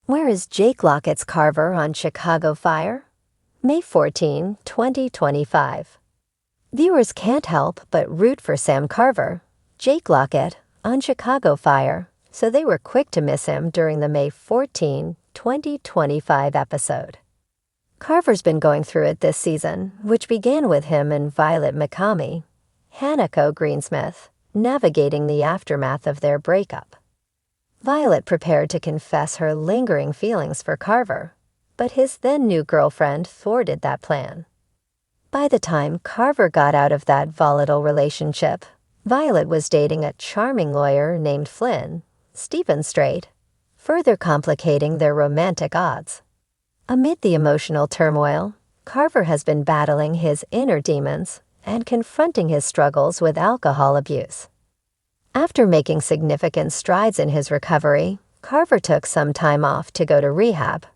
Where is Jake Lockett's Carver on Chicago Fire? May 14, 2025. Viewers can't help but root for Sam Carver, Jake Lockett, on Chicago Fire, so they were quick to miss him during the May 14, 2025 episode. Carver's been going through it this season, which began with him and Violet McCamey, Hanako Greensmith, navigating the aftermath of their breakup. Violet prepared to confess her lingering feelings for Carver, but his then-new girlfriend thwarted that plan. By the time Carver got out of that volatile relationship, Violet was dating a charming lawyer named Flynn, Stephen Strait, further complicating their romantic odds. Amid the emotional turmoil, Carver has been battling his inner demons and confronting his struggles with alcohol abuse. After making significant strides in his recovery, Carver took some time off to go to rehab,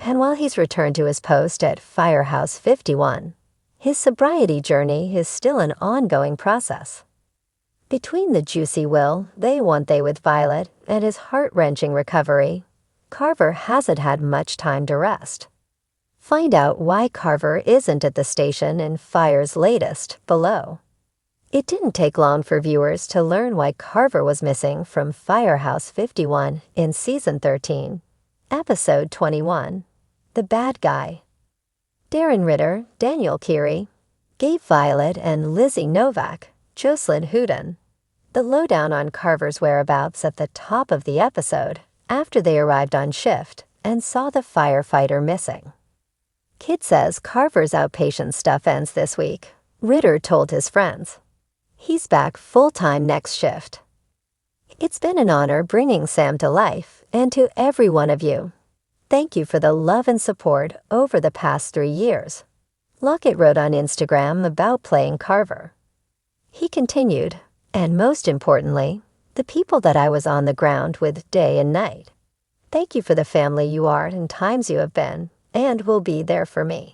and while he's returned to his post at Firehouse 51, his sobriety journey is still an ongoing process. Between the juicy will they with Violet and his heart-wrenching recovery, Carver hasn't had much time to rest. Find out why Carver isn't at the station in Fire's latest below. It didn't take long for viewers to learn why Carver was missing from Firehouse 51 in Season 13, Episode 21, The Bad Guy. Darren Ritter, Daniel Keary, gave Violet and Lizzie Novak, Jocelyn Hooten, the lowdown on Carver's whereabouts at the top of the episode after they arrived on shift and saw the firefighter missing. Kid says Carver's outpatient stuff ends this week, Ritter told his friends. He's back full-time next shift. It's been an honor bringing Sam to life, and to every one of you. Thank you for the love and support over the past 3 years. Lockett wrote on Instagram about playing Carver. He continued, and most importantly, the people that I was on the ground with day and night. Thank you for the family you are and times you have been, and will be there for me.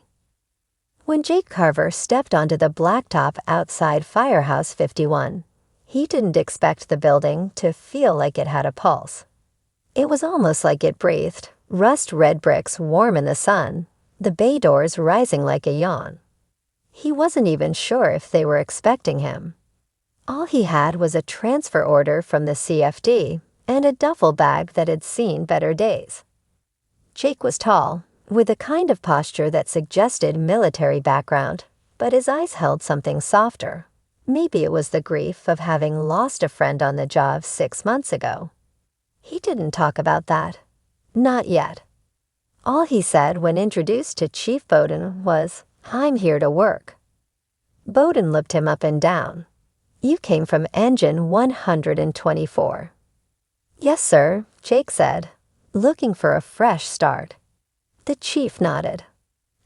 When Jake Carver stepped onto the blacktop outside Firehouse 51, he didn't expect the building to feel like it had a pulse. It was almost like it breathed, rust-red bricks warm in the sun, the bay doors rising like a yawn. He wasn't even sure if they were expecting him. All he had was a transfer order from the CFD and a duffel bag that had seen better days. Jake was tall, with a kind of posture that suggested military background, but his eyes held something softer. Maybe it was the grief of having lost a friend on the job 6 months ago. He didn't talk about that. Not yet. All he said when introduced to Chief Bowden was, "I'm here to work." Bowden looked him up and down. "You came from Engine 124. "Yes, sir," Jake said, looking for a fresh start. The chief nodded.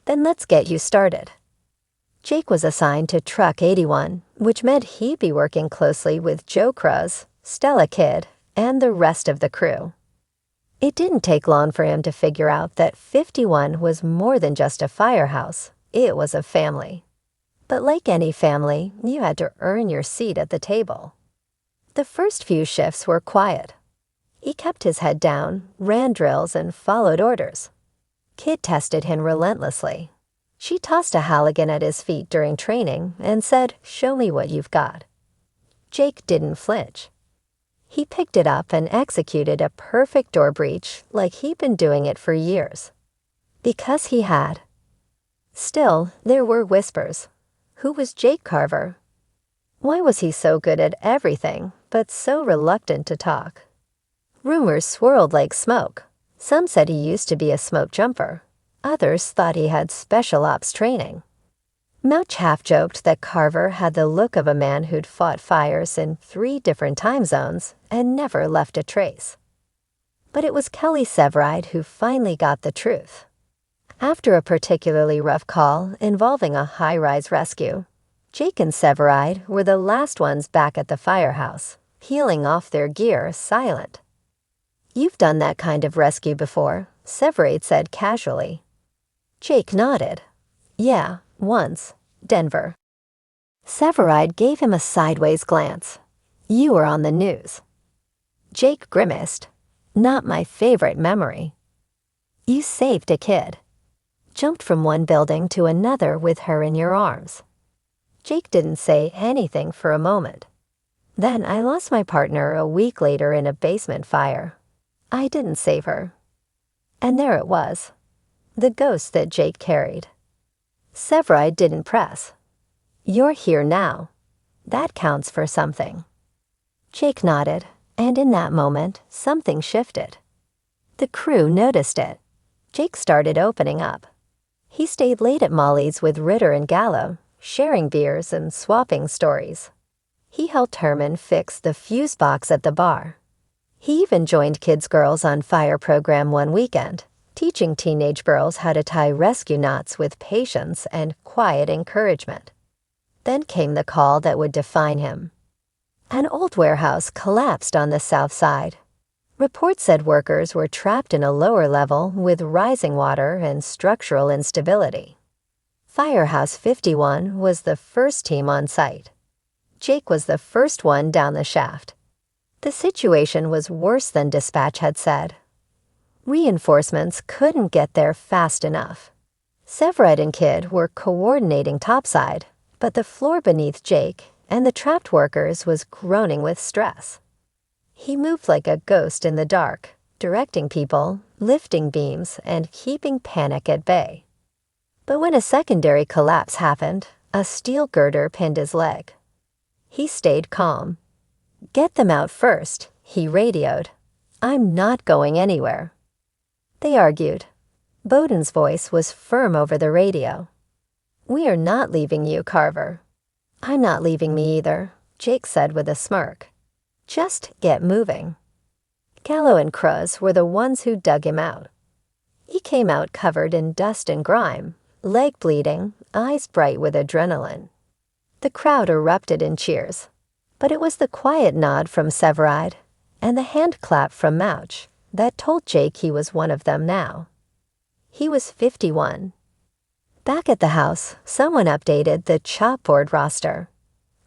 "Then let's get you started." Jake was assigned to Truck 81, which meant he'd be working closely with Joe Cruz, Stella Kidd, and the rest of the crew. It didn't take long for him to figure out that 51 was more than just a firehouse, it was a family. But like any family, you had to earn your seat at the table. The first few shifts were quiet. He kept his head down, ran drills, and followed orders. Kid tested him relentlessly. She tossed a Halligan at his feet during training and said, "Show me what you've got." Jake didn't flinch. He picked it up and executed a perfect door breach like he'd been doing it for years. Because he had. Still, there were whispers. Who was Jake Carver? Why was he so good at everything, but so reluctant to talk? Rumors swirled like smoke. Some said he used to be a smoke jumper. Others thought he had special ops training. Mouch half-joked that Carver had the look of a man who'd fought fires in 3 different time zones and never left a trace. But it was Kelly Severide who finally got the truth. After a particularly rough call involving a high-rise rescue, Jake and Severide were the last ones back at the firehouse, peeling off their gear silent. "You've done that kind of rescue before," Severide said casually. Jake nodded. "Yeah, once. Denver." Severide gave him a sideways glance. "You were on the news." Jake grimaced. "Not my favorite memory." You saved a kid. Jumped from one building to another with her in your arms. Jake didn't say anything for a moment. Then I lost my partner a week later in a basement fire. I didn't save her. And there it was, the ghost that Jake carried. Severide didn't press. You're here now. That counts for something. Jake nodded, and in that moment, something shifted. The crew noticed it. Jake started opening up. He stayed late at Molly's with Ritter and Gallo, sharing beers and swapping stories. He helped Herman fix the fuse box at the bar. He even joined Kids Girls on Fire program one weekend, teaching teenage girls how to tie rescue knots with patience and quiet encouragement. Then came the call that would define him. An old warehouse collapsed on the south side. Reports said workers were trapped in a lower level with rising water and structural instability. Firehouse 51 was the first team on site. Jake was the first one down the shaft. The situation was worse than dispatch had said. Reinforcements couldn't get there fast enough. Severide and Kidd were coordinating topside, but the floor beneath Jake and the trapped workers was groaning with stress. He moved like a ghost in the dark, directing people, lifting beams, and keeping panic at bay. But when a secondary collapse happened, a steel girder pinned his leg. He stayed calm. "Get them out first," he radioed. "I'm not going anywhere." They argued. Bowden's voice was firm over the radio. "We are not leaving you, Carver." "I'm not leaving me either," Jake said with a smirk. "Just get moving." Gallo and Cruz were the ones who dug him out. He came out covered in dust and grime, leg bleeding, eyes bright with adrenaline. The crowd erupted in cheers, but it was the quiet nod from Severide and the hand clap from Mouch that told Jake he was one of them now. He was 51. Back at the house, someone updated the chopboard roster.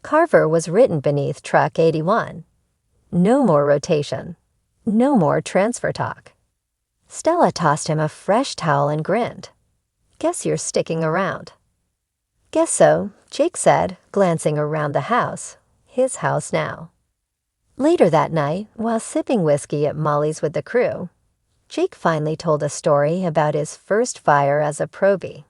Carver was written beneath truck 81. No more rotation. No more transfer talk. Stella tossed him a fresh towel and grinned. "Guess you're sticking around." "Guess so," Jake said, glancing around the house, his house now. Later that night, while sipping whiskey at Molly's with the crew, Jake finally told a story about his first fire as a probie.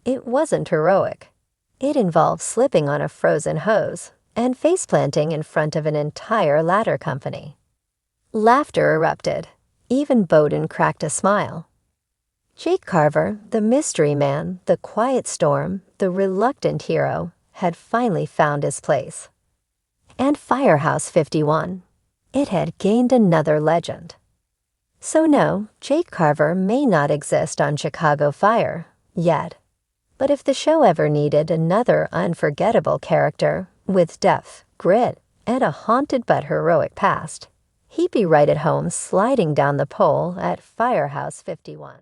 It wasn't heroic. It involved slipping on a frozen hose and face-planting in front of an entire ladder company. Laughter erupted. Even Bowden cracked a smile. Jake Carver, the mystery man, the quiet storm, the reluctant hero, had finally found his place. And Firehouse 51. It had gained another legend. So no, Jake Carver may not exist on Chicago Fire, yet. But if the show ever needed another unforgettable character with depth, grit, and a haunted but heroic past, he'd be right at home sliding down the pole at Firehouse 51.